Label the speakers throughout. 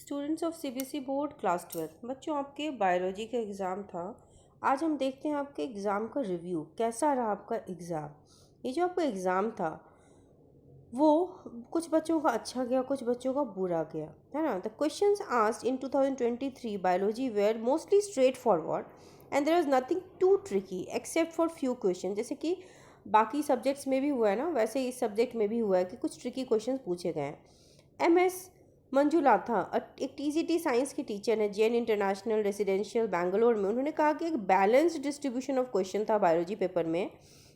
Speaker 1: Students of CBSE board class 12। बच्चों, आपके biology का एग्ज़ाम था। आज हम देखते हैं आपके एग्ज़ाम का रिव्यू कैसा रहा। आपका एग्ज़ाम, ये जो आपका एग्ज़ाम था वो कुछ बच्चों का अच्छा गया, कुछ बच्चों का बुरा गया, है ना। The questions asked in 2023 biology were mostly straightforward and there was nothing too tricky except for few question. जैसे कि बाकी सब्जेक्ट्स में भी हुआ है ना, वैसे इस सब्जेक्ट में भी हुआ है कि कुछ ट्रिकी क्वेश्चन पूछे गए हैं। एमएस मंजुलाथा एक टीजीटी साइंस की टीचर है, जैन इंटरनेशनल रेसिडेंशियल बैंगलोर में। उन्होंने कहा कि एक बैलेंस्ड डिस्ट्रीब्यूशन ऑफ क्वेश्चन था बायोलॉजी पेपर में,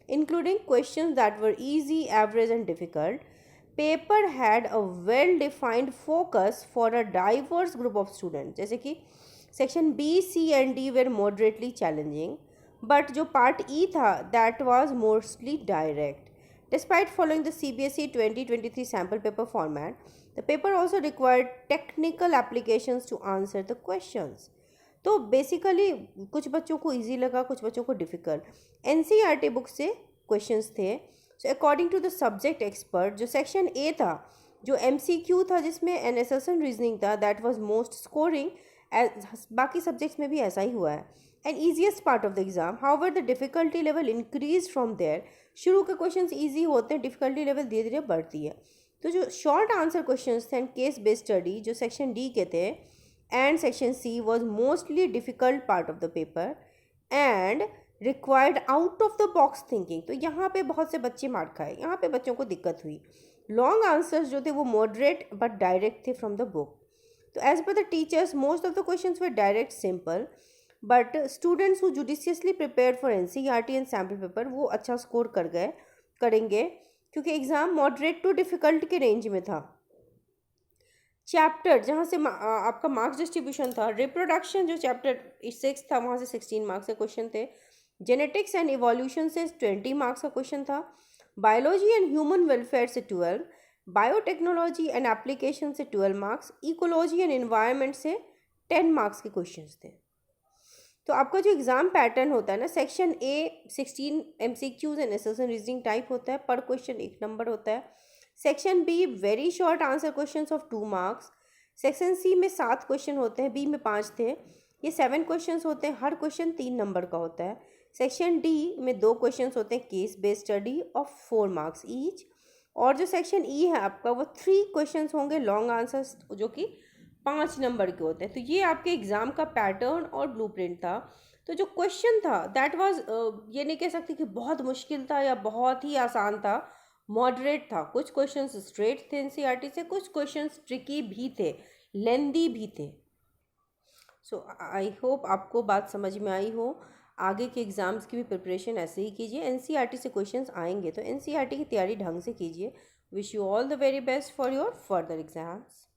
Speaker 1: including questions that were easy, average, and difficult. Paper had a well-defined focus for a diverse group of students. जैसे कि section B, C and D were moderately challenging, but जो part E था that was mostly direct. Despite following the CBSE 2023 sample paper format, the paper also required technical applications to answer the questions. तो basically कुछ बच्चों को easy लगा, कुछ बच्चों को डिफ़िकल्ट। एनसीईआरटी बुक से क्वेश्चंस थे। So according to the subject expert, जो सेक्शन ए था, जो एमसीक्यू था जिसमें एनालिसिस एंड रीजनिंग था, दैट वाज मोस्ट स्कोरिंग। बाकी सब्जेक्ट्स में भी ऐसा ही हुआ है। And easiest part of the exam, however the difficulty level increase from there. शुरू के क्वेश्चन ईजी होते हैं, डिफिकल्टी लेवल धीरे धीरे बढ़ती है। तो जो शॉर्ट आंसर क्वेश्चन थे एंड केस बेस्ड स्टडी जो सेक्शन डी के थे and section C was mostly difficult part of the paper and required out of the box thinking। तो यहाँ पे बहुत से बच्चे मार खाए, यहाँ पे बच्चों को दिक्कत हुई। लॉन्ग आंसर्स जो थे वो मॉडरेट बट डायरेक्ट थे फ्रॉम द बुक। तो as per the teachers most of the questions were direct simple, but students who judiciously prepared for NCERT and sample paper वो अच्छा स्कोर करेंगे क्योंकि एग्ज़ाम मॉडरेट टू डिफ़िकल्ट के range में था। Chapter जहाँ से आपका मार्क्स डिस्ट्रीब्यूशन था, रिप्रोडक्शन जो चैप्टर 6 था वहाँ से 16 मार्क्स के क्वेश्चन थे। जेनेटिक्स एंड इवोल्यूशन से 20 मार्क्स का क्वेश्चन था। बायोलॉजी एंड ह्यूमन वेलफेयर से 12, बायोटेक्नोलॉजी एंड एप्लीकेशन से 12 मार्क्स, इकोलॉजी एंड एनवायरनमेंट से 10 मार्क्स के क्वेश्चन थे। तो आपका जो एग्ज़ाम पैटर्न होता है ना, section A 16 MCQs and analysis reasoning type होता है, पर क्वेश्चन 1 नंबर होता है। Section B very short answer questions of 2 marks. Section C में 7 क्वेश्चन होते हैं, बी में 5 थे, ये 7 क्वेश्चंस होते हैं, हर क्वेश्चन 3 नंबर का होता है। सेक्शन डी में 2 क्वेश्चंस होते हैं, case based study of 4 marks each. और जो सेक्शन ई है आपका, वो 3 क्वेश्चंस होंगे लॉन्ग आंसर्स जो कि 5 नंबर के होते हैं। तो ये आपके एग्ज़ाम का पैटर्न और ब्लूप्रिंट था। तो जो क्वेश्चन था दैट वाज, ये नहीं कह सकते कि बहुत मुश्किल था या बहुत ही आसान था, मॉडरेट था। कुछ क्वेश्चंस स्ट्रेट थे एनसीईआरटी से, कुछ क्वेश्चंस ट्रिकी भी थे, लेंदी भी थे। सो आई होप आपको बात समझ में आई हो। आगे के एग्ज़ाम्स की भी प्रिपरेशन ऐसे ही कीजिए। एनसीईआरटी से क्वेश्चंस आएंगे तो एनसीईआरटी की तैयारी ढंग से कीजिए। Wish you all the very best for your further exams.